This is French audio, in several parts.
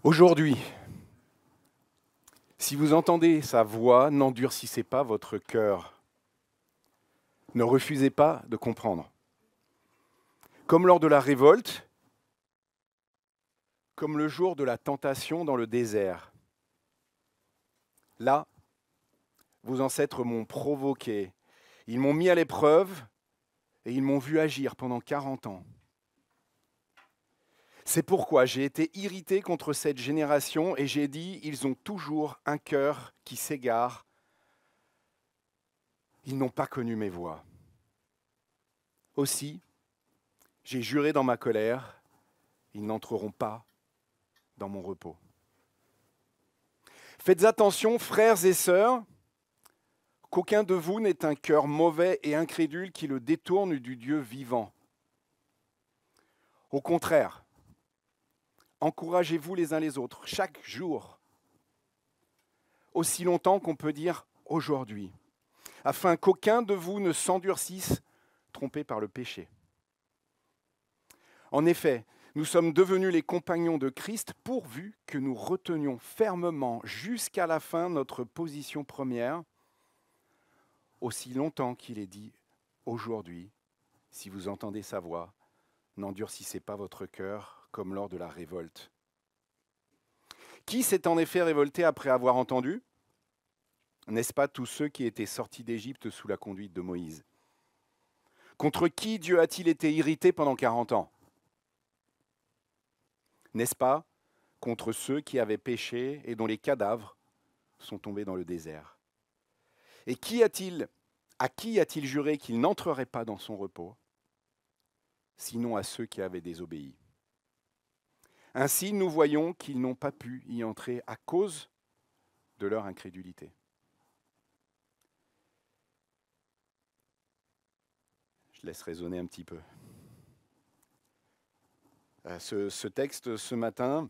Aujourd'hui, si vous entendez sa voix, n'endurcissez pas votre cœur. Ne refusez pas de comprendre. Comme lors de la révolte, comme le jour de la tentation dans le désert. Là, vos ancêtres m'ont provoqué. Ils m'ont mis à l'épreuve et ils m'ont vu agir pendant 40 ans. C'est pourquoi j'ai été irrité contre cette génération et j'ai dit, ils ont toujours un cœur qui s'égare. Ils n'ont pas connu mes voies. Aussi, j'ai juré dans ma colère, ils n'entreront pas dans mon repos. Faites attention, frères et sœurs, qu'aucun de vous n'ait un cœur mauvais et incrédule qui le détourne du Dieu vivant. Au contraire, encouragez-vous les uns les autres, chaque jour, aussi longtemps qu'on peut dire aujourd'hui, afin qu'aucun de vous ne s'endurcisse, trompé par le péché. En effet, nous sommes devenus les compagnons de Christ pourvu que nous retenions fermement jusqu'à la fin notre position première, aussi longtemps qu'il est dit aujourd'hui, si vous entendez sa voix, n'endurcissez pas votre cœur comme lors de la révolte. Qui s'est en effet révolté après avoir entendu ? N'est-ce pas tous ceux qui étaient sortis d'Égypte sous la conduite de Moïse ? Contre qui Dieu a-t-il été irrité pendant 40 ans ? N'est-ce pas contre ceux qui avaient péché et dont les cadavres sont tombés dans le désert ? Et à qui a-t-il juré qu'il n'entrerait pas dans son repos ? Sinon à ceux qui avaient désobéi. Ainsi, nous voyons qu'ils n'ont pas pu y entrer à cause de leur incrédulité. Je laisse résonner un petit peu. Ce texte, ce matin,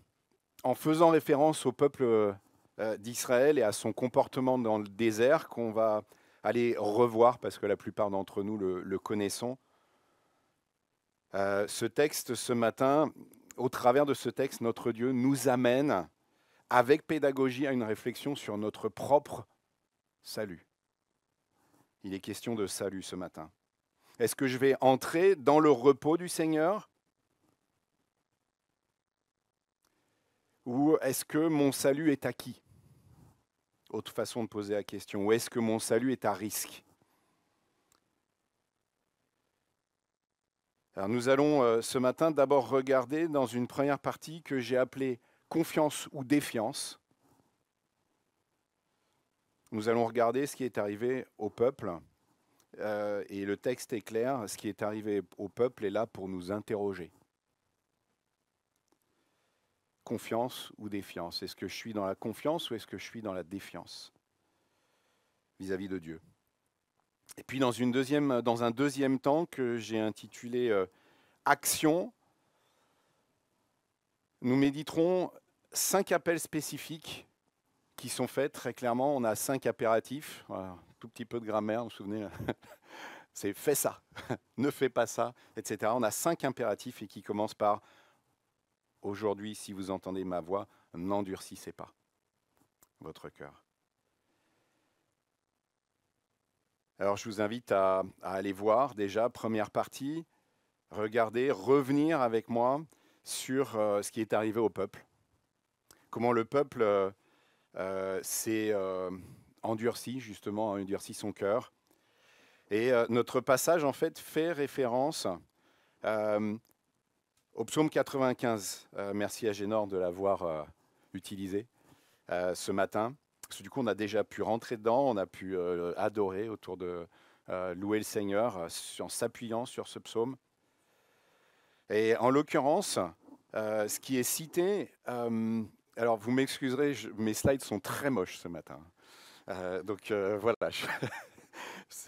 en faisant référence au peuple d'Israël et à son comportement dans le désert, qu'on va aller revoir parce que la plupart d'entre nous le connaissons. Ce texte, ce matin, au travers de ce texte, notre Dieu nous amène avec pédagogie à une réflexion sur notre propre salut. Il est question de salut ce matin. Est-ce que je vais entrer dans le repos du Seigneur ? Ou est-ce que mon salut est acquis ? Autre façon de poser la question. Ou est-ce que mon salut est à risque ? Alors nous allons ce matin d'abord regarder dans une première partie que j'ai appelée confiance ou défiance. Nous allons regarder ce qui est arrivé au peuple. Et le texte est clair, ce qui est arrivé au peuple est là pour nous interroger. Confiance ou défiance ? Est-ce que je suis dans la confiance ou est-ce que je suis dans la défiance vis-à-vis de Dieu ? Et puis dans un deuxième temps que j'ai intitulé Action, nous méditerons 5 appels spécifiques qui sont faits très clairement. On a 5 impératifs, voilà, tout petit peu de grammaire, vous vous souvenez, c'est fais ça, ne fais pas ça, etc. On a 5 impératifs et qui commencent par aujourd'hui, si vous entendez ma voix, n'endurcissez pas votre cœur. Alors je vous invite à aller voir déjà, première partie, regarder, revenir avec moi sur ce qui est arrivé au peuple. Comment le peuple s'est endurci, justement, a endurci son cœur. Et notre passage, en fait, fait référence au psaume 95. Merci à Génor de l'avoir utilisé ce matin. Parce que du coup, on a déjà pu rentrer dedans, on a pu adorer autour de louer le Seigneur en s'appuyant sur ce psaume. Et en l'occurrence, ce qui est cité, alors vous m'excuserez, mes slides sont très moches ce matin. Donc voilà, je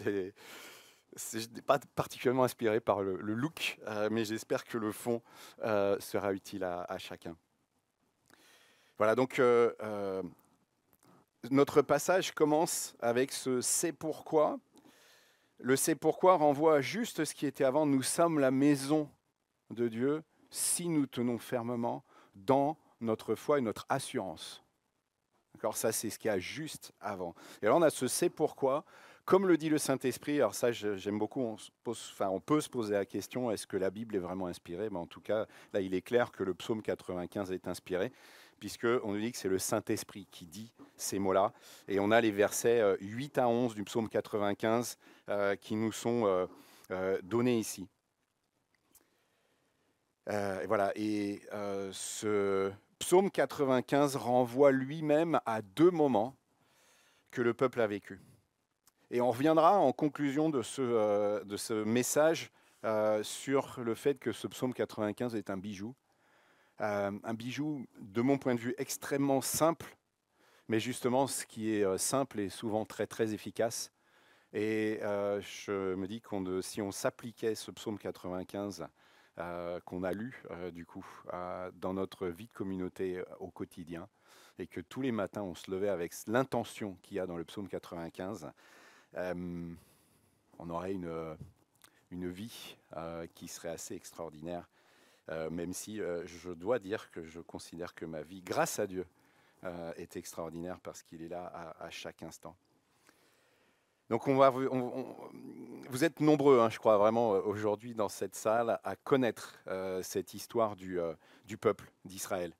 n'étais pas particulièrement inspiré par le look, mais j'espère que le fond sera utile à chacun. Voilà, donc notre passage commence avec ce « c'est pourquoi ». Le « c'est pourquoi » renvoie à juste ce qui était avant. Nous sommes la maison de Dieu si nous tenons fermement dans notre foi et notre assurance. D'accord, ça, c'est ce qu'il y a juste avant. Et alors, on a ce c'est pourquoi. Comme le dit le Saint-Esprit, alors ça, j'aime beaucoup, on peut se poser la question, est-ce que la Bible est vraiment inspirée? En tout cas, là, il est clair que le psaume 95 est inspiré, puisqu'on nous dit que c'est le Saint-Esprit qui dit ces mots-là. Et on a les versets 8 à 11 du psaume 95 qui nous sont donnés ici. Et voilà, et ce psaume 95 renvoie lui-même à deux moments que le peuple a vécu. Et on reviendra en conclusion de ce message sur le fait que ce psaume 95 est un bijou de mon point de vue extrêmement simple, mais justement ce qui est simple est souvent très très efficace. Et je me dis que si on s'appliquait ce psaume 95 qu'on a lu du coup dans notre vie de communauté au quotidien, et que tous les matins on se levait avec l'intention qu'il y a dans le psaume 95, on aurait une vie qui serait assez extraordinaire, même si je dois dire que je considère que ma vie, grâce à Dieu, est extraordinaire parce qu'il est là à chaque instant. Donc vous êtes nombreux, je crois vraiment aujourd'hui dans cette salle, à connaître cette histoire du peuple d'Israël.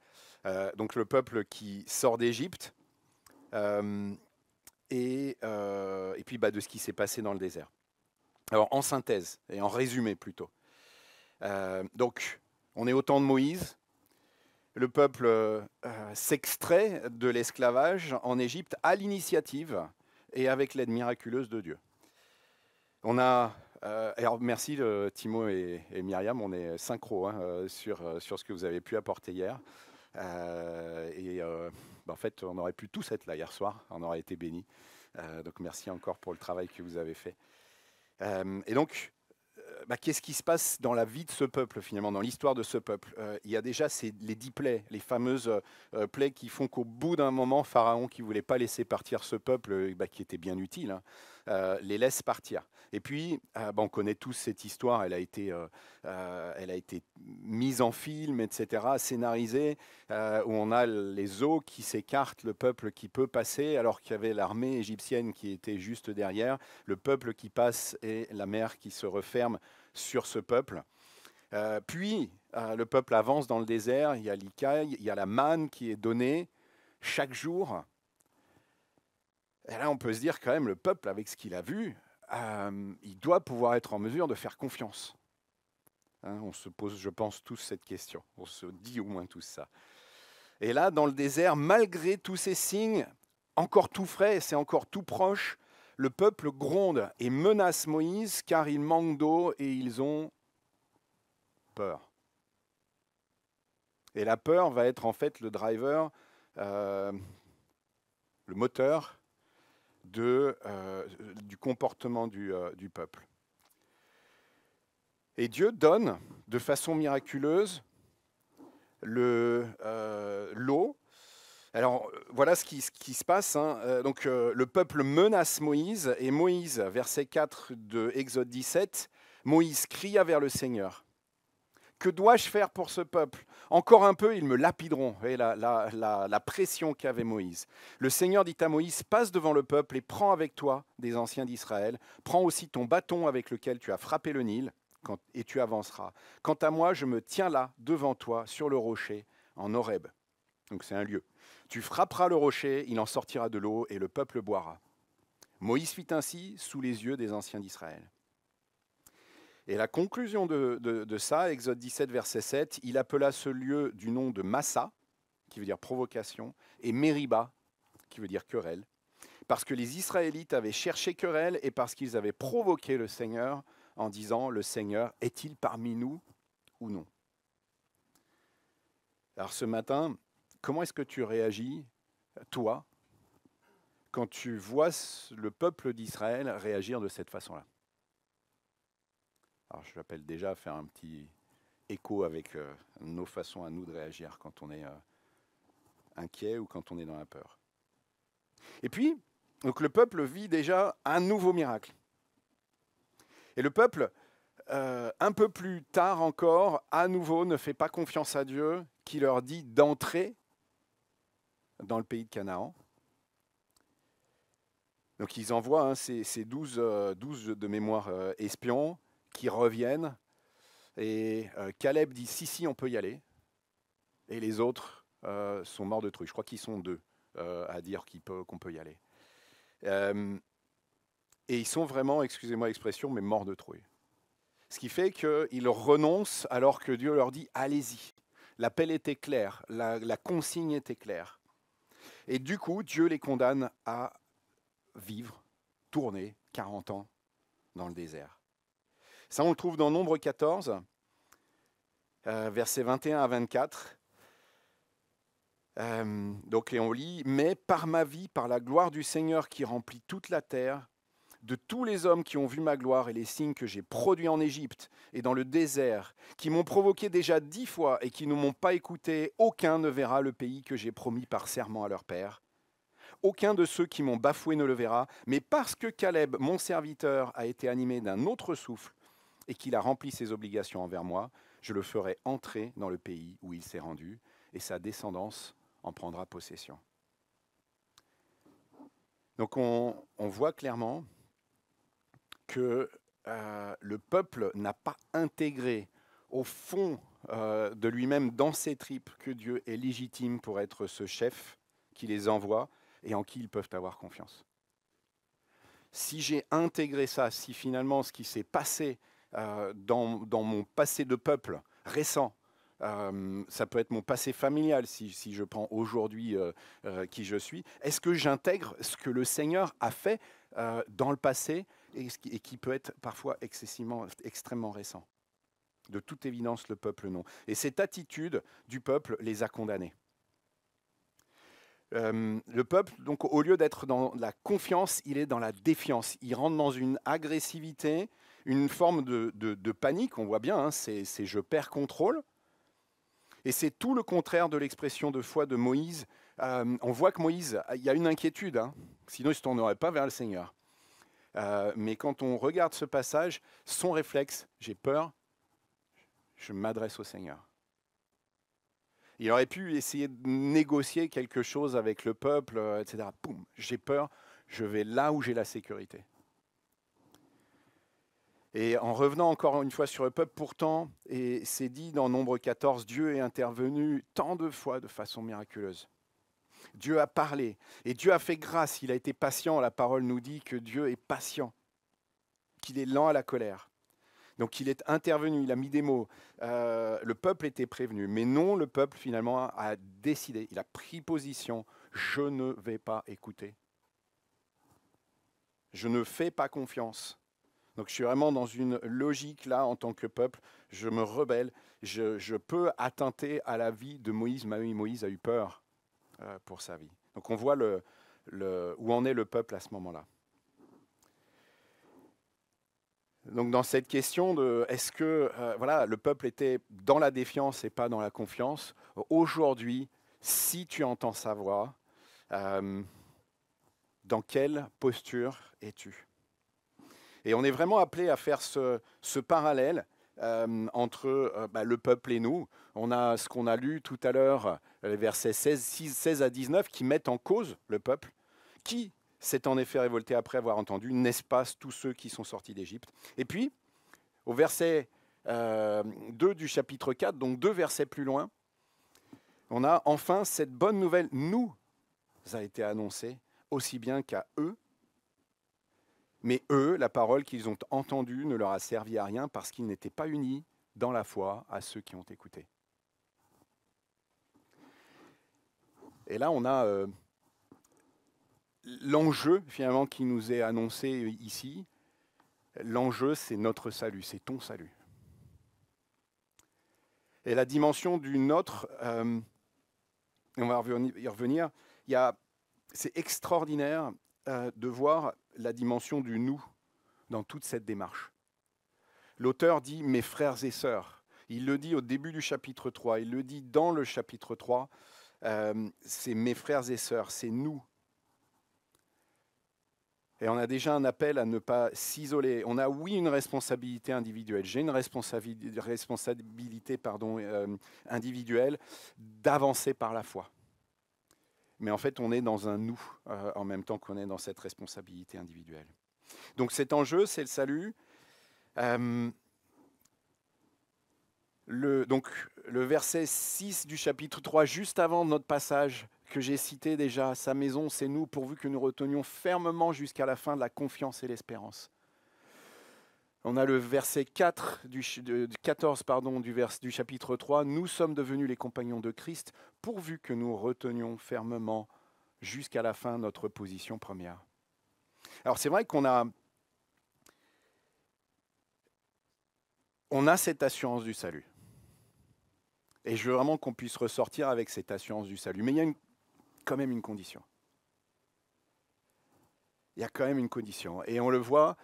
Donc le peuple qui sort d'Égypte, et puis de ce qui s'est passé dans le désert. Alors en synthèse, et en résumé plutôt. Donc on est au temps de Moïse, le peuple s'extrait de l'esclavage en Égypte à l'initiative et avec l'aide miraculeuse de Dieu. On a, alors merci Timo et Myriam, on est synchro sur ce que vous avez pu apporter hier. En fait, on aurait pu tous être là hier soir, on aurait été bénis. Donc merci encore pour le travail que vous avez fait. Et donc, qu'est-ce qui se passe dans la vie de ce peuple finalement, dans l'histoire de ce peuple? Il y a déjà les 10 plaies, les fameuses plaies qui font qu'au bout d'un moment, Pharaon, qui ne voulait pas laisser partir ce peuple, qui était bien utile, les laisse partir. Et puis, on connaît tous cette histoire, elle a été mise en film, etc., scénarisée, où on a les eaux qui s'écartent, le peuple qui peut passer, alors qu'il y avait l'armée égyptienne qui était juste derrière, le peuple qui passe et la mer qui se referme sur ce peuple. Puis, le peuple avance dans le désert, il y a l'Ikaï, il y a la manne qui est donnée chaque jour. Et là, on peut se dire quand même, le peuple, avec ce qu'il a vu, il doit pouvoir être en mesure de faire confiance. On se pose, je pense, tous cette question. On se dit au moins tous ça. Et là, dans le désert, malgré tous ces signes, encore tout frais, c'est encore tout proche, le peuple gronde et menace Moïse car il manque d'eau et ils ont peur. Et la peur va être en fait le driver, le moteur du comportement du peuple. Et Dieu donne de façon miraculeuse l'eau. Alors voilà ce qui se passe. Donc le peuple menace Moïse, et Moïse, verset 4 de Exode 17, Moïse cria vers le Seigneur. Que dois-je faire pour ce peuple? Encore un peu, ils me lapideront. Et la pression qu'avait Moïse. Le Seigneur dit à Moïse, passe devant le peuple et prends avec toi des anciens d'Israël. Prends aussi ton bâton avec lequel tu as frappé le Nil, et tu avanceras. Quant à moi, je me tiens là, devant toi, sur le rocher, en Horeb. Donc c'est un lieu. Tu frapperas le rocher, il en sortira de l'eau, et le peuple boira. Moïse fit ainsi sous les yeux des anciens d'Israël. Et la conclusion de ça, Exode 17, verset 7, il appela ce lieu du nom de Massa, qui veut dire provocation, et Mériba, qui veut dire querelle, parce que les Israélites avaient cherché querelle et parce qu'ils avaient provoqué le Seigneur en disant, le Seigneur est-il parmi nous ou non? Alors ce matin, comment est-ce que tu réagis, toi, quand tu vois le peuple d'Israël réagir de cette façon-là? Alors je l'appelle déjà à faire un petit écho avec nos façons à nous de réagir quand on est inquiet ou quand on est dans la peur. Et puis, donc le peuple vit déjà un nouveau miracle. Et le peuple un peu plus tard encore, à nouveau, ne fait pas confiance à Dieu, qui leur dit d'entrer dans le pays de Canaan. Donc ils envoient ces 12 de mémoire espions qui reviennent. Et Caleb dit si, on peut y aller. Et les autres sont morts de trouille. Je crois qu'ils sont 2 à dire qu'on peut y aller. Et ils sont vraiment, excusez-moi l'expression, mais morts de trouille. Ce qui fait qu'ils renoncent alors que Dieu leur dit allez-y. L'appel était clair, la consigne était claire. Et du coup, Dieu les condamne à vivre, tourner 40 ans dans le désert. Ça, on le trouve dans Nombre 14, versets 21 à 24. Donc, et on lit « Mais par ma vie, par la gloire du Seigneur qui remplit toute la terre, de tous les hommes qui ont vu ma gloire et les signes que j'ai produits en Égypte et dans le désert, qui m'ont provoqué déjà 10 fois et qui ne m'ont pas écouté, aucun ne verra le pays que j'ai promis par serment à leur père. Aucun de ceux qui m'ont bafoué ne le verra, mais parce que Caleb, mon serviteur, a été animé d'un autre souffle et qu'il a rempli ses obligations envers moi, je le ferai entrer dans le pays où il s'est rendu, et sa descendance en prendra possession. » Donc on voit clairement que le peuple n'a pas intégré au fond de lui-même, dans ses tripes, que Dieu est légitime pour être ce chef qui les envoie et en qui ils peuvent avoir confiance. Si j'ai intégré ça, si finalement ce qui s'est passé dans mon passé de peuple récent, ça peut être mon passé familial, si je prends aujourd'hui qui je suis, est-ce que j'intègre ce que le Seigneur a fait dans le passé et qui peut être parfois extrêmement récent? De toute évidence, le peuple non. Et cette attitude du peuple les a condamnés. Le peuple, donc, au lieu d'être dans la confiance, il est dans la défiance. Il rentre dans une agressivité, une forme de panique. On voit bien, c'est je perds contrôle. Et c'est tout le contraire de l'expression de foi de Moïse. On voit que Moïse, il y a une inquiétude, sinon il ne se tournerait pas vers le Seigneur. Mais quand on regarde ce passage, son réflexe, j'ai peur, je m'adresse au Seigneur. Il aurait pu essayer de négocier quelque chose avec le peuple, etc. Boum, j'ai peur, je vais là où j'ai la sécurité. Et en revenant encore une fois sur le peuple, pourtant, et c'est dit dans Nombre 14, Dieu est intervenu tant de fois de façon miraculeuse. Dieu a parlé et Dieu a fait grâce, il a été patient. La parole nous dit que Dieu est patient, qu'il est lent à la colère. Donc il est intervenu, il a mis des mots. Le peuple était prévenu, mais non, le peuple finalement a décidé, il a pris position. Je ne vais pas écouter. Je ne fais pas confiance. Donc je suis vraiment dans une logique là en tant que peuple. Je me rebelle. Je peux attenter à la vie de Moïse. Moïse a eu peur pour sa vie. Donc on voit où en est le peuple à ce moment-là. Donc dans cette question de est-ce que le peuple était dans la défiance et pas dans la confiance, aujourd'hui, si tu entends sa voix, dans quelle posture es-tu? Et on est vraiment appelé à faire ce parallèle entre le peuple et nous. On a ce qu'on a lu tout à l'heure, les versets 16 à 19, qui mettent en cause le peuple, qui s'est en effet révolté après avoir entendu, n'est-ce pas, tous ceux qui sont sortis d'Égypte. Et puis, au verset 2 du chapitre 4, donc 2 versets plus loin, on a enfin cette bonne nouvelle nous a été annoncée, aussi bien qu'à eux. Mais eux, la parole qu'ils ont entendue ne leur a servi à rien parce qu'ils n'étaient pas unis dans la foi à ceux qui ont écouté. Et là, on a l'enjeu finalement qui nous est annoncé ici. L'enjeu, c'est notre salut, c'est ton salut. Et la dimension du nôtre, on va y revenir, c'est extraordinaire de voir la dimension du nous dans toute cette démarche. L'auteur dit « mes frères et sœurs ». Il le dit au début du chapitre 3, il le dit dans le chapitre 3, c'est mes frères et sœurs, c'est nous. Et on a déjà un appel à ne pas s'isoler. On a, oui, une responsabilité individuelle. J'ai une responsabilité individuelle d'avancer par la foi. Mais en fait, on est dans un nous en même temps qu'on est dans cette responsabilité individuelle. Donc cet enjeu, c'est le salut. Donc le verset 6 du chapitre 3, juste avant notre passage que j'ai cité déjà, sa maison, c'est nous, pourvu que nous retenions fermement jusqu'à la fin de la confiance et l'espérance. On a le verset 4 14 du chapitre 3, nous sommes devenus les compagnons de Christ, pourvu que nous retenions fermement jusqu'à la fin notre position première. Alors c'est vrai qu'on a cette assurance du salut. Et je veux vraiment qu'on puisse ressortir avec cette assurance du salut. Mais il y a quand même une condition. Il y a quand même une condition. Et on le voit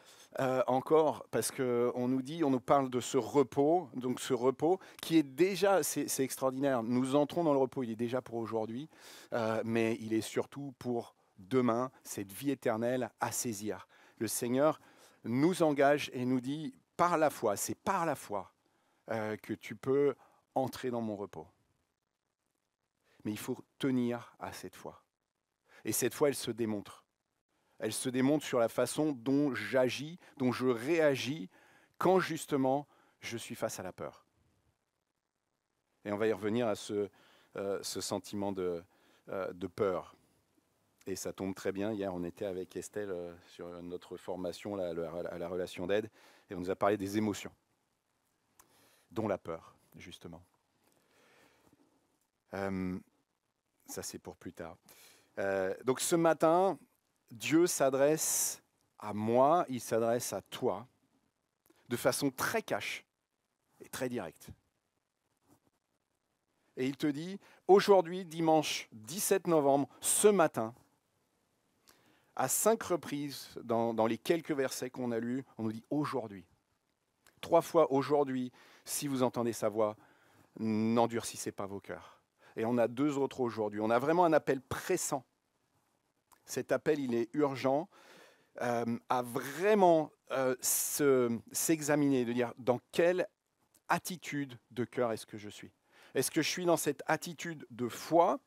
encore parce qu'on nous parle de ce repos. Donc ce repos qui est déjà, c'est extraordinaire. Nous entrons dans le repos, il est déjà pour aujourd'hui, mais il est surtout pour demain, cette vie éternelle à saisir. Le Seigneur nous engage et nous dit, par la foi, c'est par la foi que tu peux entrer dans mon repos. Mais il faut tenir à cette foi. Et cette foi, elle se démontre. Elle se démontre sur la façon dont j'agis, dont je réagis quand justement je suis face à la peur. Et on va y revenir à ce sentiment de peur. Et ça tombe très bien. Hier, on était avec Estelle sur notre formation à la relation d'aide et on nous a parlé des émotions, dont la peur, justement. Ça, c'est pour plus tard. Donc ce matin, Dieu s'adresse à moi, il s'adresse à toi, de façon très cash et très directe. Et il te dit, aujourd'hui, dimanche 17 novembre, ce matin, à 5 reprises, dans les quelques versets qu'on a lus, on nous dit aujourd'hui. 3 fois aujourd'hui, si vous entendez sa voix, n'endurcissez pas vos cœurs. Et on a 2 autres aujourd'hui. On a vraiment un appel pressant. Cet appel, il est urgent, à vraiment s'examiner, de dire dans quelle attitude de cœur est-ce que je suis. Est-ce que je suis dans cette attitude de foi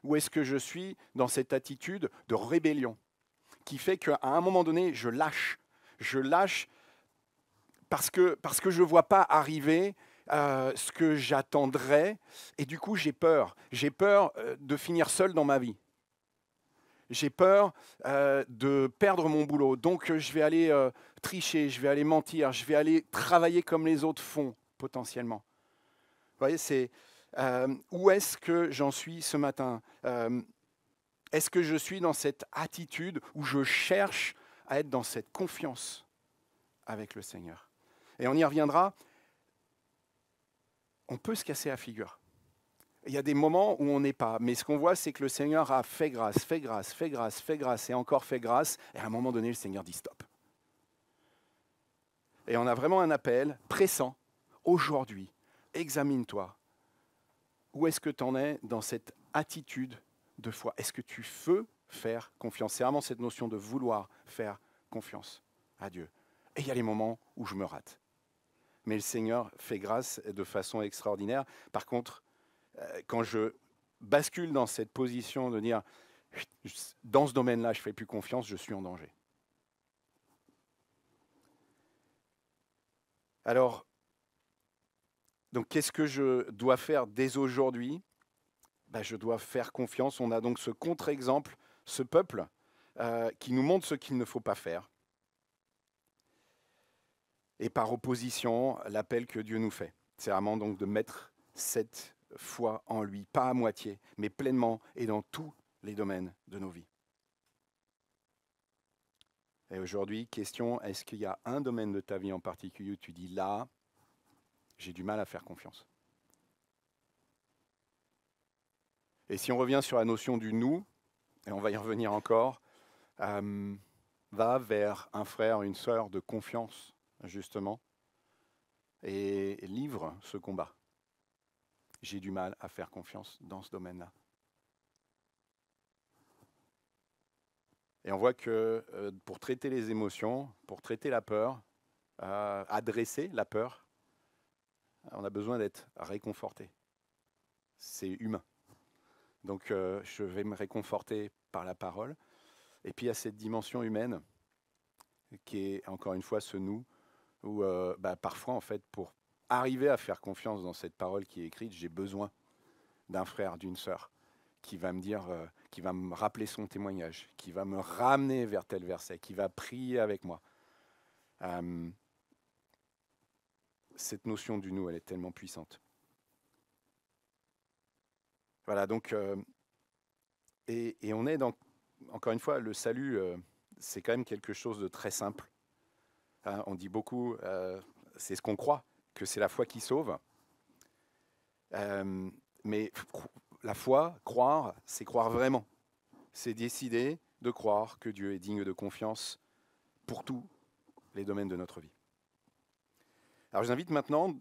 ou est-ce que je suis dans cette attitude de rébellion qui fait qu'à un moment donné, je lâche. Je lâche parce que je ne vois pas arriver ce que j'attendrais et du coup, j'ai peur. J'ai peur de finir seul dans ma vie. J'ai peur de perdre mon boulot. Donc, je vais aller tricher, je vais aller mentir, je vais aller travailler comme les autres font, potentiellement. Vous voyez, c'est où est-ce que j'en suis ce matin? Est-ce que je suis dans cette attitude où je cherche à être dans cette confiance avec le Seigneur? Et on y reviendra. On peut se casser la figure. Il y a des moments où on n'est pas. Mais ce qu'on voit, c'est que le Seigneur a fait grâce, fait grâce, fait grâce, fait grâce et encore fait grâce. Et à un moment donné, le Seigneur dit stop. Et on a vraiment un appel pressant. Aujourd'hui, examine-toi. Où est-ce que tu en es dans cette attitude de foi? Est-ce que tu veux faire confiance? C'est vraiment cette notion de vouloir faire confiance à Dieu. Et il y a les moments où je me rate. Mais le Seigneur fait grâce de façon extraordinaire. Par contre, quand je bascule dans cette position de dire, dans ce domaine-là, je ne fais plus confiance, je suis en danger. Alors, donc qu'est-ce que je dois faire dès aujourd'hui? Je dois faire confiance. On a donc ce contre-exemple, ce peuple qui nous montre ce qu'il ne faut pas faire. Et par opposition, l'appel que Dieu nous fait. C'est vraiment donc de mettre cette foi en lui, pas à moitié, mais pleinement et dans tous les domaines de nos vies. Et aujourd'hui, question, est-ce qu'il y a un domaine de ta vie en particulier où tu dis là, j'ai du mal à faire confiance? Et si on revient sur la notion du nous, et on va y revenir encore, va vers un frère, une sœur de confiance, justement, et livre ce combat. J'ai du mal à faire confiance dans ce domaine-là. Et on voit que pour traiter les émotions, pour traiter la peur, adresser la peur, on a besoin d'être réconforté. C'est humain. Donc je vais me réconforter par la parole. Et puis il y a cette dimension humaine qui est encore une fois ce nous, où parfois en fait pour arriver à faire confiance dans cette parole qui est écrite, j'ai besoin d'un frère, d'une sœur qui va me dire, qui va me rappeler son témoignage, qui va me ramener vers tel verset, qui va prier avec moi. Cette notion du nous, elle est tellement puissante. Voilà, donc, et on est dans, encore une fois, le salut, c'est quand même quelque chose de très simple. Hein, on dit beaucoup, c'est ce qu'on croit, que c'est la foi qui sauve. Mais la foi, croire, c'est croire vraiment. C'est décider de croire que Dieu est digne de confiance pour tous les domaines de notre vie. Alors je vous invite maintenant,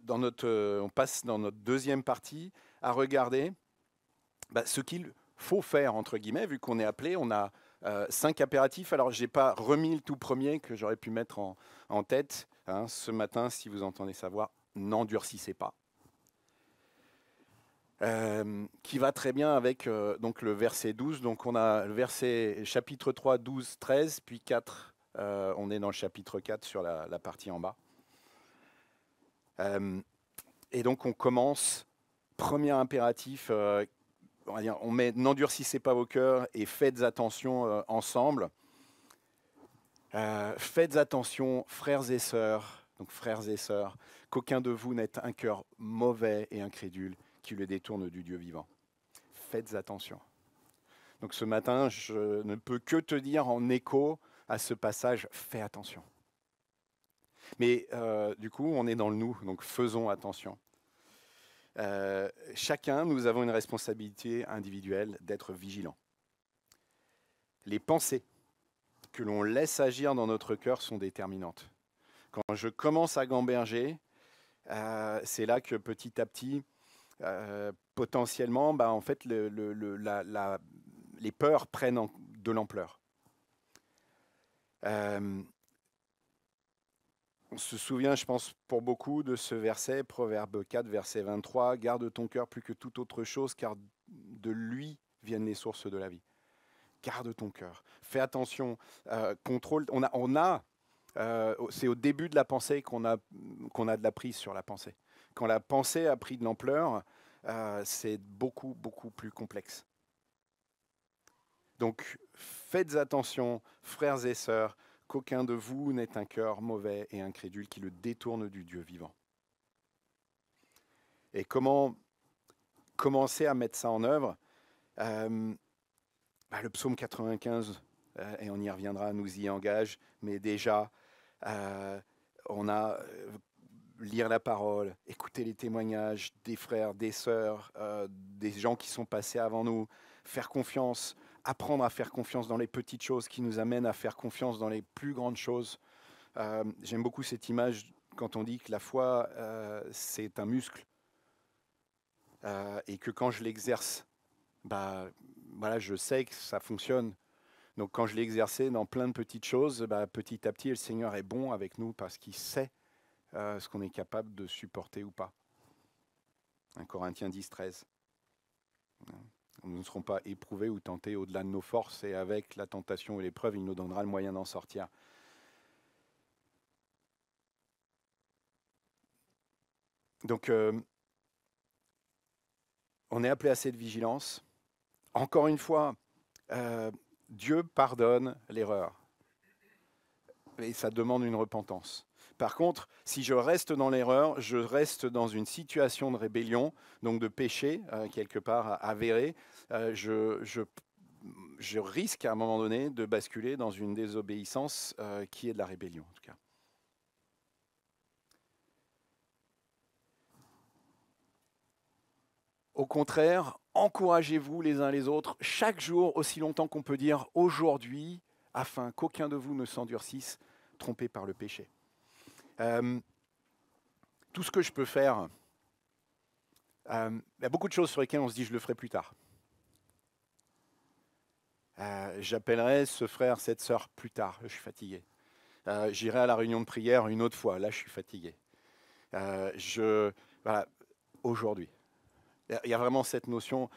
on passe dans notre deuxième partie, à regarder ce qu'il faut faire, entre guillemets, vu qu'on est appelé. On a 5 impératifs. Alors je n'ai pas remis le tout premier que j'aurais pu mettre en tête. Hein, ce matin, si vous entendez sa voix, n'endurcissez pas. Qui va très bien avec donc le verset 12. Donc on a le verset chapitre 3, 12, 13, puis 4. On est dans le chapitre 4 sur la partie en bas. Et donc on commence, premier impératif, on met « N'endurcissez pas vos cœurs et faites attention ensemble ». Faites attention, frères et sœurs, qu'aucun de vous n'ait un cœur mauvais et incrédule qui le détourne du Dieu vivant. Faites attention. Donc ce matin, je ne peux que te dire en écho à ce passage, fais attention. Mais du coup, on est dans le nous, donc faisons attention. Chacun, nous avons une responsabilité individuelle d'être vigilant. Les pensées que l'on laisse agir dans notre cœur sont déterminantes. Quand je commence à gamberger, c'est là que petit à petit, potentiellement, en fait, les peurs prennent de l'ampleur. On se souvient, je pense, pour beaucoup de ce verset, Proverbe 4, verset 23, « Garde ton cœur plus que toute autre chose, car de lui viennent les sources de la vie. » Garde ton cœur. Fais attention. Contrôle. C'est au début de la pensée qu'on a de la prise sur la pensée. Quand la pensée a pris de l'ampleur, c'est beaucoup, beaucoup plus complexe. Donc, faites attention, frères et sœurs, qu'aucun de vous n'ait un cœur mauvais et incrédule qui le détourne du Dieu vivant. Et comment commencer à mettre ça en œuvre? Le psaume 95, et on y reviendra, nous y engage, mais déjà, on a lire la parole, écouter les témoignages des frères, des sœurs, des gens qui sont passés avant nous, faire confiance, apprendre à faire confiance dans les petites choses qui nous amènent à faire confiance dans les plus grandes choses. J'aime beaucoup cette image quand on dit que la foi, c'est un muscle, et que quand je l'exerce, je sais que ça fonctionne. Donc quand je l'ai exercé dans plein de petites choses, petit à petit, le Seigneur est bon avec nous parce qu'il sait ce qu'on est capable de supporter ou pas. 1 Corinthiens 10, 13. Nous ne serons pas éprouvés ou tentés au-delà de nos forces, et avec la tentation et l'épreuve, il nous donnera le moyen d'en sortir. Donc, on est appelé à cette vigilance. Encore une fois, Dieu pardonne l'erreur. Et ça demande une repentance. Par contre, si je reste dans l'erreur, je reste dans une situation de rébellion, donc de péché, quelque part avéré. Je risque à un moment donné de basculer dans une désobéissance qui est de la rébellion, en tout cas. Au contraire, encouragez-vous les uns les autres chaque jour, aussi longtemps qu'on peut dire aujourd'hui, afin qu'aucun de vous ne s'endurcisse, trompé par le péché. Tout ce que je peux faire, il y a beaucoup de choses sur lesquelles on se dit je le ferai plus tard. J'appellerai ce frère, cette sœur plus tard, je suis fatigué. J'irai à la réunion de prière une autre fois, là je suis fatigué. Voilà, aujourd'hui. Il y a vraiment cette notion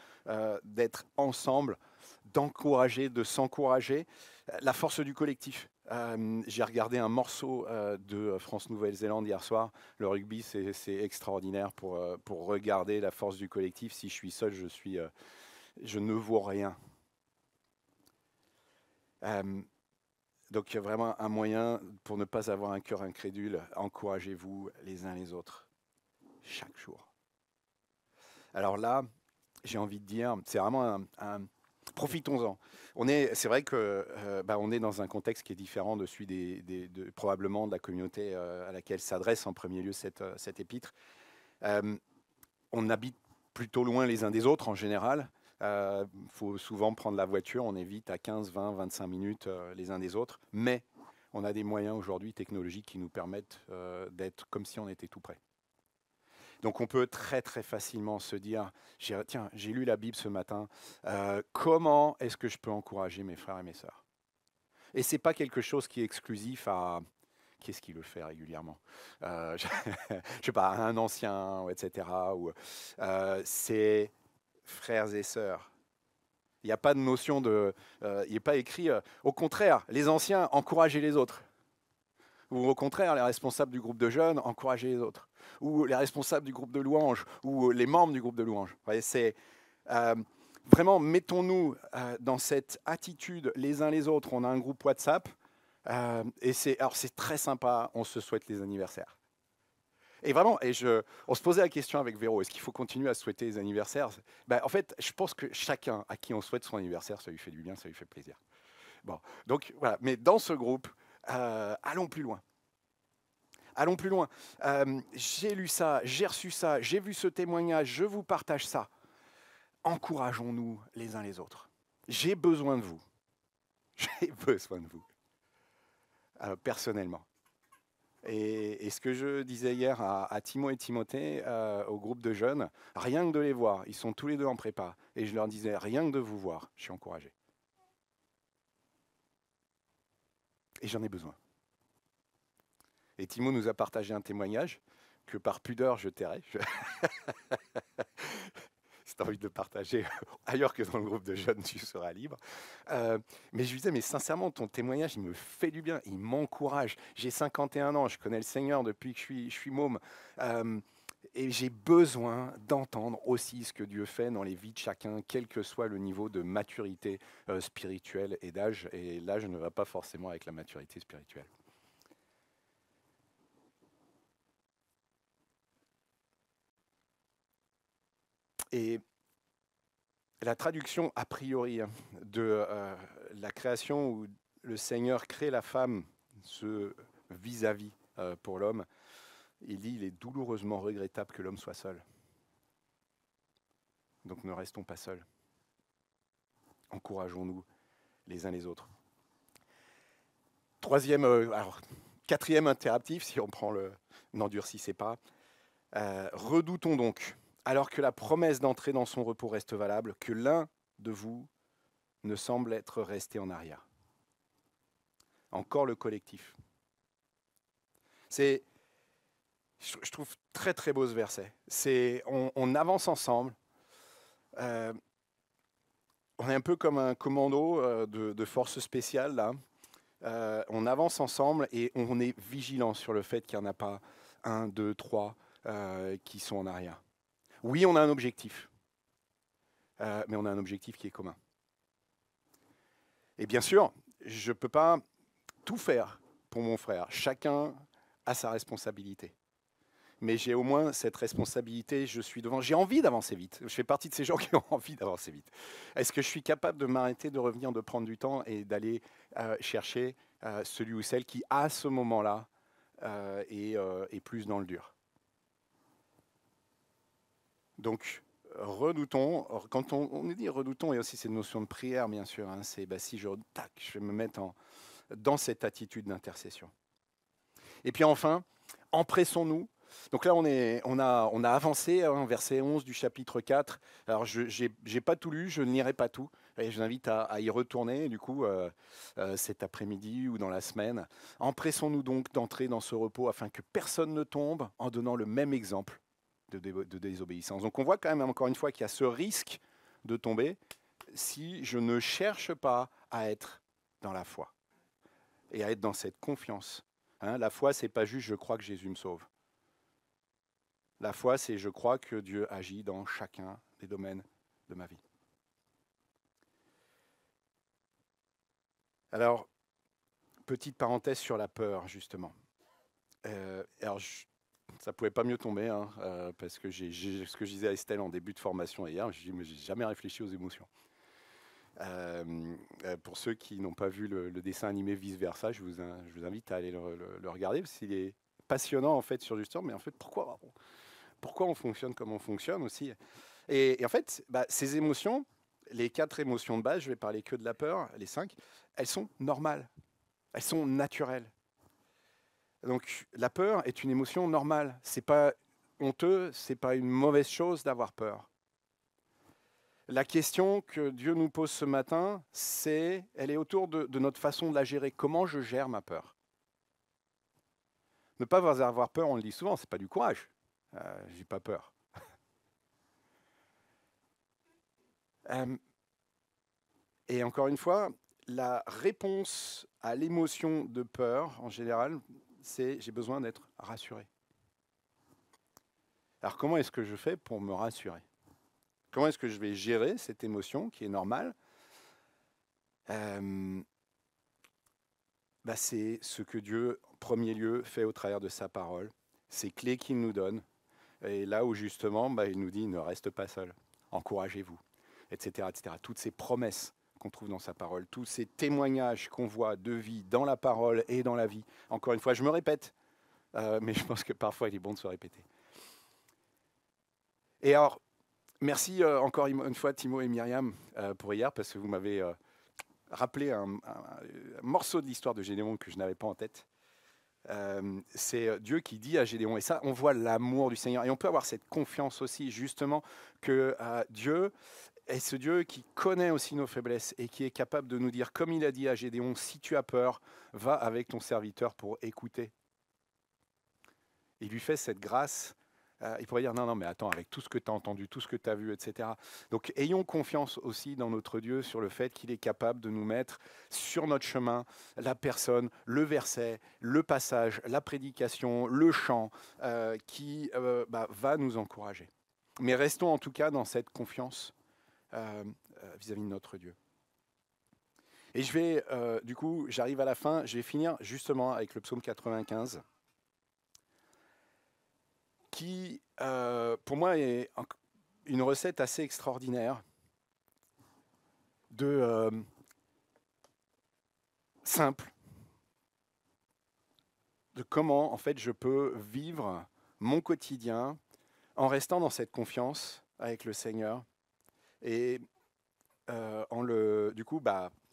d'être ensemble, d'encourager, de s'encourager. La force du collectif. J'ai regardé un morceau de France-Nouvelle-Zélande hier soir. Le rugby, c'est extraordinaire pour regarder la force du collectif. Si je suis seul, je ne vaux rien. Donc il y a vraiment un moyen pour ne pas avoir un cœur incrédule. Encouragez-vous les uns les autres, chaque jour. Alors là, j'ai envie de dire, c'est vraiment profitons-en. C'est vrai que on est dans un contexte qui est différent de celui probablement de la communauté à laquelle s'adresse en premier lieu cette épître. On habite plutôt loin les uns des autres en général. Faut souvent prendre la voiture, on est vite à 15, 20, 25 minutes les uns des autres. Mais on a des moyens aujourd'hui technologiques qui nous permettent d'être comme si on était tout près. Donc on peut très très facilement se dire, tiens, j'ai lu la Bible ce matin, comment est-ce que je peux encourager mes frères et mes sœurs? Et ce n'est pas quelque chose qui est exclusif à... Qui est-ce qui le fait régulièrement? Je ne sais pas, un ancien, etc. C'est frères et sœurs. Il n'y a pas de notion de... il n'est pas écrit, au contraire, les anciens, encouragez les autres. Ou au contraire, les responsables du groupe de jeunes, encouragez les autres. Ou les responsables du groupe de louanges, ou les membres du groupe de louanges. Vous voyez, c'est vraiment, mettons-nous dans cette attitude les uns les autres. On a un groupe WhatsApp, et c'est très sympa, on se souhaite les anniversaires. Et vraiment, on se posait la question avec Véro, est-ce qu'il faut continuer à souhaiter les anniversaires? En fait, je pense que chacun à qui on souhaite son anniversaire, ça lui fait du bien, ça lui fait plaisir. Bon, donc voilà, mais dans ce groupe, allons plus loin. Allons plus loin. J'ai lu ça, j'ai reçu ça, j'ai vu ce témoignage, je vous partage ça. Encourageons-nous les uns les autres. J'ai besoin de vous. J'ai besoin de vous. Personnellement. Et ce que je disais hier à Timo et Timothée, au groupe de jeunes, rien que de les voir, ils sont tous les deux en prépa, et je leur disais, rien que de vous voir, je suis encouragé. Et j'en ai besoin. Et Timo nous a partagé un témoignage que par pudeur je tairai. Si tu as envie de le partager ailleurs que dans le groupe de jeunes, tu seras libre. Mais je lui disais, mais sincèrement, ton témoignage, il me fait du bien, il m'encourage. J'ai 51 ans, je connais le Seigneur depuis que je suis môme. Et j'ai besoin d'entendre aussi ce que Dieu fait dans les vies de chacun, quel que soit le niveau de maturité spirituelle et d'âge. Et l'âge ne va pas forcément avec la maturité spirituelle. Et la traduction a priori de la création où le Seigneur crée la femme, ce vis-à-vis pour l'homme, il dit, il est douloureusement regrettable que l'homme soit seul. Donc ne restons pas seuls. Encourageons-nous les uns les autres. Quatrième impératif, si on prend n'endurcissez pas. Redoutons donc, alors que la promesse d'entrer dans son repos reste valable, que l'un de vous ne semble être resté en arrière. Encore le collectif. Je trouve très très beau ce verset. On avance ensemble. On est un peu comme un commando de force spéciale là. On avance ensemble et on est vigilant sur le fait qu'il n'y en a pas 1, 2, 3 qui sont en arrière. Oui, on a un objectif, mais on a un objectif qui est commun. Et bien sûr, je ne peux pas tout faire pour mon frère. Chacun a sa responsabilité. Mais j'ai au moins cette responsabilité, je suis devant. J'ai envie d'avancer vite. Je fais partie de ces gens qui ont envie d'avancer vite. Est-ce que je suis capable de m'arrêter, de revenir, de prendre du temps et d'aller chercher celui ou celle qui, à ce moment-là, est plus dans le dur? Donc, redoutons. Quand on dit redoutons, il y a aussi cette notion de prière, bien sûr. C'est si je vais me mettre dans cette attitude d'intercession. Et puis enfin, empressons-nous Donc là, on a avancé, hein, verset 11 du chapitre 4. Alors, je n'ai pas tout lu, je ne lirai pas tout. Et je vous invite à y retourner, du coup, cet après-midi ou dans la semaine. Empressons-nous donc d'entrer dans ce repos afin que personne ne tombe en donnant le même exemple de désobéissance. Donc on voit quand même, encore une fois, qu'il y a ce risque de tomber si je ne cherche pas à être dans la foi et à être dans cette confiance. Hein, la foi, c'est pas juste je crois que Jésus me sauve. La foi, c'est je crois que Dieu agit dans chacun des domaines de ma vie. Alors, petite parenthèse sur la peur, justement. Alors, ça pouvait pas mieux tomber, hein, parce que ce que je disais à Estelle en début de formation hier, je dis, mais j'ai jamais réfléchi aux émotions. Pour ceux qui n'ont pas vu le dessin animé Vice Versa, je vous invite à aller le regarder, parce qu'il est passionnant en fait sur justement, mais en fait pourquoi on fonctionne comme on fonctionne aussi. Et en fait, ces émotions, les 4 émotions de base, je vais parler que de la peur, les 5, elles sont normales, elles sont naturelles. Donc la peur est une émotion normale, c'est pas honteux, c'est pas une mauvaise chose d'avoir peur. La question que Dieu nous pose ce matin, elle est autour de notre façon de la gérer. Comment je gère ma peur? Ne pas avoir peur, on le dit souvent, c'est pas du courage. J'ai pas peur. Et encore une fois, la réponse à l'émotion de peur, en général, c'est j'ai besoin d'être rassuré. Alors comment est-ce que je fais pour me rassurer? Comment est-ce que je vais gérer cette émotion qui est normale? C'est ce que Dieu, en premier lieu, fait au travers de sa parole, ces clés qu'il nous donne. Et là où justement, il nous dit, ne reste pas seul, encouragez-vous, etc., etc. Toutes ces promesses qu'on trouve dans sa parole, tous ces témoignages qu'on voit de vie dans la parole et dans la vie. Encore une fois, je me répète, mais je pense que parfois il est bon de se répéter. Et alors, merci encore une fois Timo et Myriam pour hier, parce que vous m'avez rappelé un morceau de l'histoire de Gédéon que je n'avais pas en tête. C'est Dieu qui dit à Gédéon, et ça, on voit l'amour du Seigneur, et on peut avoir cette confiance aussi, justement, que Dieu est ce Dieu qui connaît aussi nos faiblesses et qui est capable de nous dire, comme il a dit à Gédéon, si tu as peur, va avec ton serviteur pour écouter. Il lui fait cette grâce. Il pourrait dire, non, mais attends, avec tout ce que tu as entendu, tout ce que tu as vu, etc. Donc, ayons confiance aussi dans notre Dieu sur le fait qu'il est capable de nous mettre sur notre chemin la personne, le verset, le passage, la prédication, le chant qui va nous encourager. Mais restons en tout cas dans cette confiance vis-à-vis de notre Dieu. Et je vais, du coup, j'arrive à la fin, je vais finir justement avec le psaume 95. Qui, pour moi, est une recette assez extraordinaire de simple, de comment, en fait, je peux vivre mon quotidien en restant dans cette confiance avec le Seigneur. Et du coup,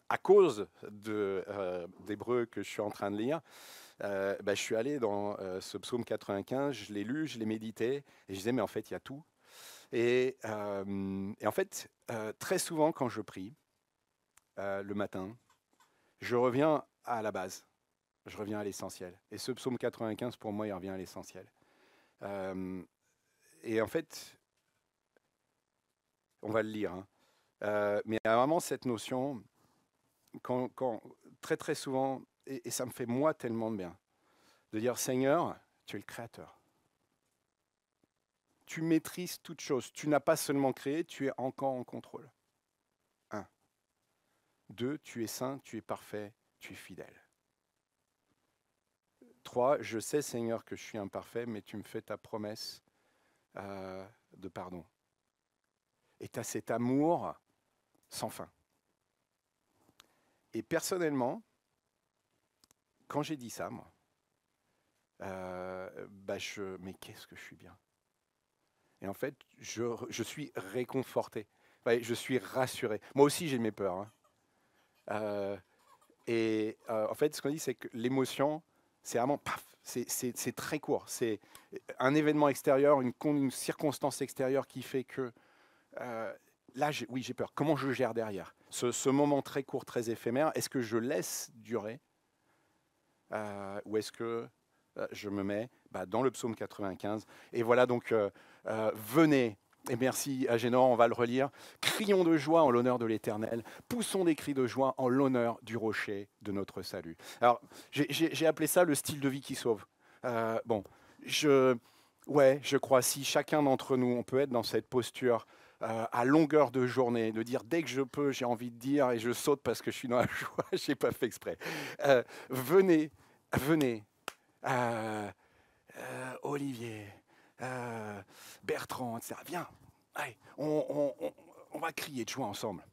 à cause d'Hébreux que je suis en train de lire, je suis allé dans ce psaume 95, je l'ai lu, je l'ai médité, et je disais, mais en fait, il y a tout. Et en fait, très souvent, quand je prie, le matin, je reviens à la base, je reviens à l'essentiel. Et ce psaume 95, pour moi, il revient à l'essentiel. Et en fait, on va le lire, hein. Mais il y a vraiment cette notion, quand très très souvent, et ça me fait moi tellement de bien, de dire Seigneur, tu es le Créateur. Tu maîtrises toutes choses. Tu n'as pas seulement créé, tu es encore en contrôle. 1. 2, tu es saint, tu es parfait, tu es fidèle. 3, je sais Seigneur que je suis imparfait, mais tu me fais ta promesse de pardon. Et tu as cet amour sans fin. Et personnellement, quand j'ai dit ça, moi, mais qu'est-ce que je suis bien. Et en fait, je suis réconforté. Je suis rassuré. Moi aussi, j'ai mes peurs. Hein. En fait, ce qu'on dit, c'est que l'émotion, C'est vraiment, paf, c'est très court. C'est un événement extérieur, une circonstance extérieure qui fait que, là, oui, j'ai peur. Comment je gère derrière ce moment très court, très éphémère, est-ce que je laisse durer ou est-ce que je me mets dans le psaume 95? Et voilà donc, venez, et merci Agénor, on va le relire. Crions de joie en l'honneur de l'Éternel, poussons des cris de joie en l'honneur du rocher de notre salut. Alors, j'ai appelé ça le style de vie qui sauve. Bon, je crois, si chacun d'entre nous, on peut être dans cette posture à longueur de journée, de dire dès que je peux, j'ai envie de dire, et je saute parce que je suis dans la joie, je n'ai pas fait exprès. Venez, Olivier, Bertrand, etc. Viens, allez, on va crier de joie ensemble.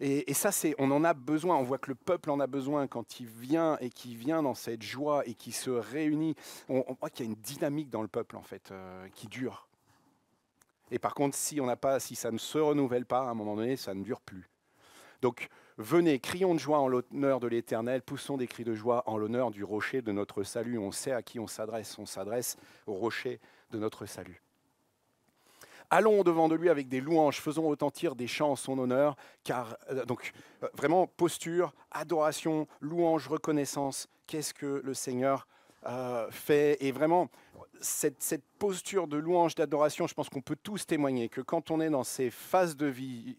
Et ça, on en a besoin. On voit que le peuple en a besoin quand il vient et qu'il vient dans cette joie et qu'il se réunit. On voit qu'il y a une dynamique dans le peuple en fait qui dure. Et par contre, si ça ne se renouvelle pas, à un moment donné, ça ne dure plus. Donc, venez, crions de joie en l'honneur de l'Éternel, poussons des cris de joie en l'honneur du rocher de notre salut. On sait à qui on s'adresse au rocher de notre salut. Allons devant de lui avec des louanges, faisons retentir des chants en son honneur, car vraiment posture, adoration, louange, reconnaissance, qu'est-ce que le Seigneur fait? Et vraiment, cette posture de louange, d'adoration, je pense qu'on peut tous témoigner que quand on est dans ces phases de vie,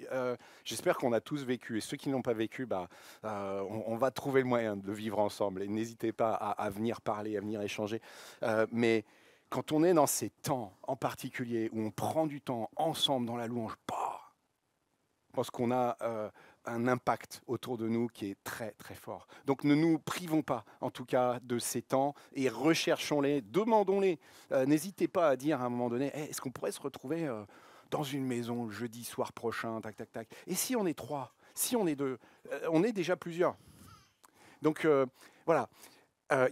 j'espère qu'on a tous vécu, et ceux qui n'ont pas vécu, on va trouver le moyen de vivre ensemble, et n'hésitez pas à venir parler, à venir échanger, mais quand on est dans ces temps en particulier où on prend du temps ensemble dans la louange, je pense qu'on a un impact autour de nous qui est très très fort. Donc ne nous privons pas en tout cas de ces temps et recherchons-les, demandons-les. N'hésitez pas à dire à un moment donné, est-ce qu'on pourrait se retrouver dans une maison le jeudi soir prochain, tac tac tac. Et si on est 3, si on est 2, on est déjà plusieurs. Donc voilà.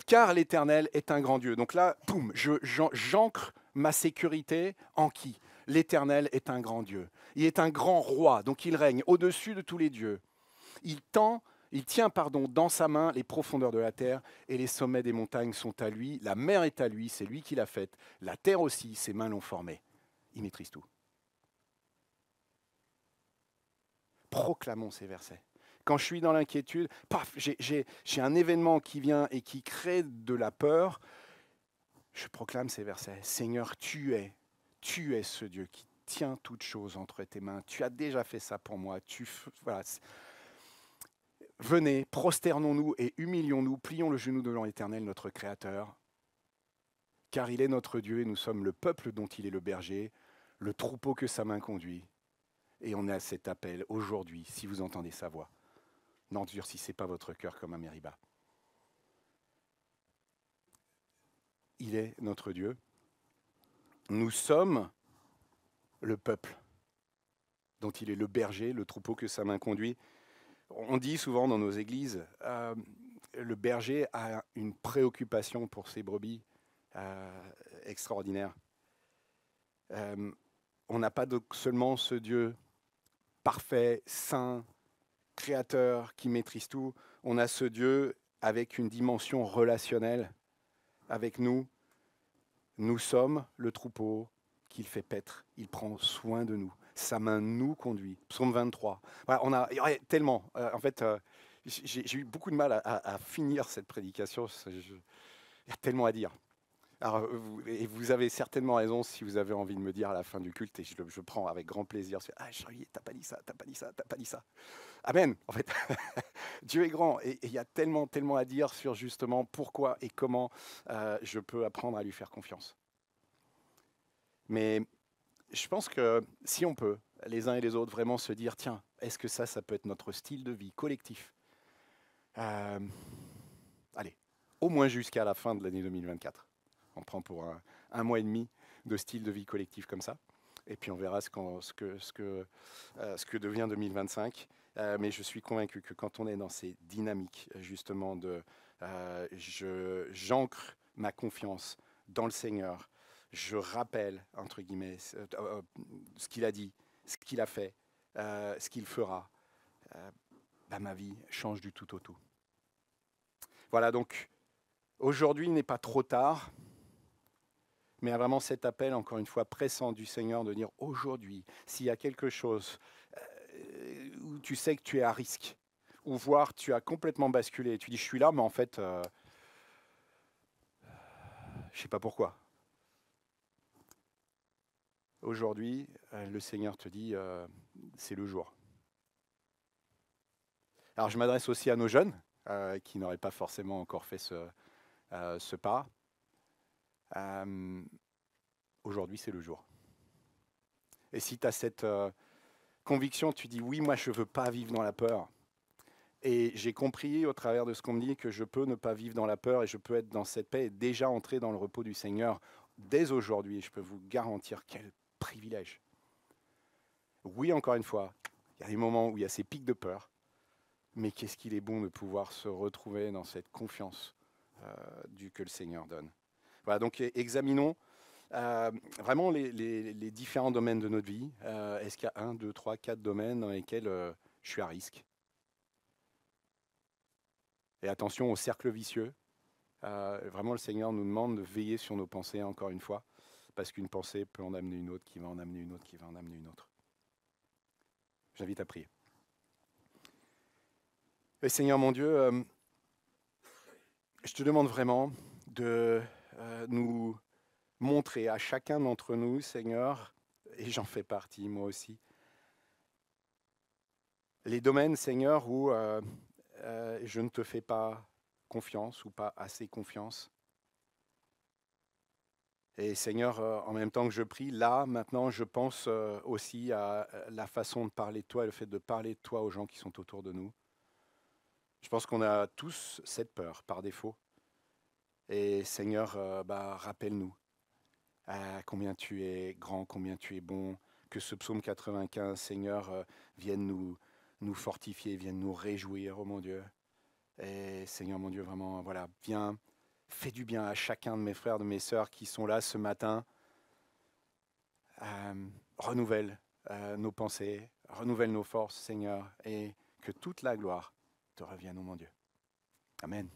Car l'Éternel est un grand Dieu. Donc là, boum, j'ancre ma sécurité en qui? L'Éternel est un grand Dieu. Il est un grand roi, donc il règne au-dessus de tous les dieux. Il tient dans sa main les profondeurs de la terre et les sommets des montagnes sont à lui. La mer est à lui, c'est lui qui l'a faite. La terre aussi, ses mains l'ont formée. Il maîtrise tout. Proclamons ces versets. Quand je suis dans l'inquiétude, paf, j'ai un événement qui vient et qui crée de la peur. Je proclame ces versets. Seigneur, tu es ce Dieu qui tient toutes choses entre tes mains. Tu as déjà fait ça pour moi. Voilà. Venez, prosternons-nous et humilions-nous, plions le genou devant l'Éternel, notre Créateur, car il est notre Dieu et nous sommes le peuple dont il est le berger, le troupeau que sa main conduit. Et on est à cet appel aujourd'hui, si vous entendez sa voix. N'endurcissez pas votre cœur comme à Mériba. Il est notre Dieu. Nous sommes le peuple dont il est le berger, le troupeau que sa main conduit. On dit souvent dans nos églises, le berger a une préoccupation pour ses brebis extraordinaire. On n'a pas seulement ce Dieu parfait, saint, créateur, qui maîtrise tout. On a ce Dieu avec une dimension relationnelle avec nous. Nous sommes le troupeau qu'il fait paître. Il prend soin de nous. Sa main nous conduit. Psaume 23. Voilà, il y aurait tellement. En fait, j'ai eu beaucoup de mal à finir cette prédication. Il y a tellement à dire. Alors, vous avez certainement raison si vous avez envie de me dire à la fin du culte, et je prends avec grand plaisir. Ah, Charlie, t'as pas dit ça, t'as pas dit ça, t'as pas dit ça. Amen. En fait, Dieu est grand et il y a tellement, tellement à dire sur justement pourquoi et comment je peux apprendre à lui faire confiance. Mais je pense que si on peut, les uns et les autres, vraiment se dire, tiens, est-ce que ça peut être notre style de vie collectif? Allez, au moins jusqu'à la fin de l'année 2024. On prend pour un mois et demi de style de vie collectif comme ça. Et puis on verra ce que devient 2025. Mais je suis convaincu que quand on est dans ces dynamiques, justement, j'ancre ma confiance dans le Seigneur, je rappelle, entre guillemets, ce qu'il a dit, ce qu'il a fait, ce qu'il fera, ma vie change du tout au tout. Voilà, donc, Aujourd'hui n'est pas trop tard, mais à vraiment cet appel, encore une fois, pressant du Seigneur de dire aujourd'hui, s'il y a quelque chose où tu sais que tu es à risque, ou voire tu as complètement basculé, tu dis je suis là, mais en fait, je ne sais pas pourquoi. Aujourd'hui, le Seigneur te dit, c'est le jour. Alors je m'adresse aussi à nos jeunes qui n'auraient pas forcément encore fait ce pas. Aujourd'hui, c'est le jour. Et si tu as cette conviction, tu dis oui, moi je ne veux pas vivre dans la peur. Et j'ai compris au travers de ce qu'on me dit que je peux ne pas vivre dans la peur et je peux être dans cette paix et déjà entrer dans le repos du Seigneur dès aujourd'hui. Je peux vous garantir quel privilège. Oui, encore une fois, il y a des moments où il y a ces pics de peur, mais qu'est-ce qu'il est bon de pouvoir se retrouver dans cette confiance que le Seigneur donne. Voilà, donc examinons vraiment les différents domaines de notre vie. Est-ce qu'il y a 1, 2, 3, 4 domaines dans lesquels je suis à risque? Et attention au cercle vicieux. Vraiment, le Seigneur nous demande de veiller sur nos pensées, encore une fois, parce qu'une pensée peut en amener une autre, qui va en amener une autre, qui va en amener une autre. J'invite à prier. Et Seigneur mon Dieu, je te demande vraiment de nous montrer à chacun d'entre nous, Seigneur, et j'en fais partie moi aussi, les domaines, Seigneur, où je ne te fais pas confiance ou pas assez confiance. Et Seigneur, en même temps que je prie, là, maintenant, je pense aussi à la façon de parler de toi et le fait de parler de toi aux gens qui sont autour de nous. Je pense qu'on a tous cette peur par défaut. Et Seigneur, rappelle-nous combien tu es grand, combien tu es bon, que ce psaume 95, Seigneur, vienne nous fortifier, vienne nous réjouir, oh mon Dieu. Et Seigneur, mon Dieu, vraiment, voilà, viens, fais du bien à chacun de mes frères, de mes sœurs qui sont là ce matin. Renouvelle nos pensées, renouvelle nos forces, Seigneur, et que toute la gloire te revienne, oh mon Dieu. Amen.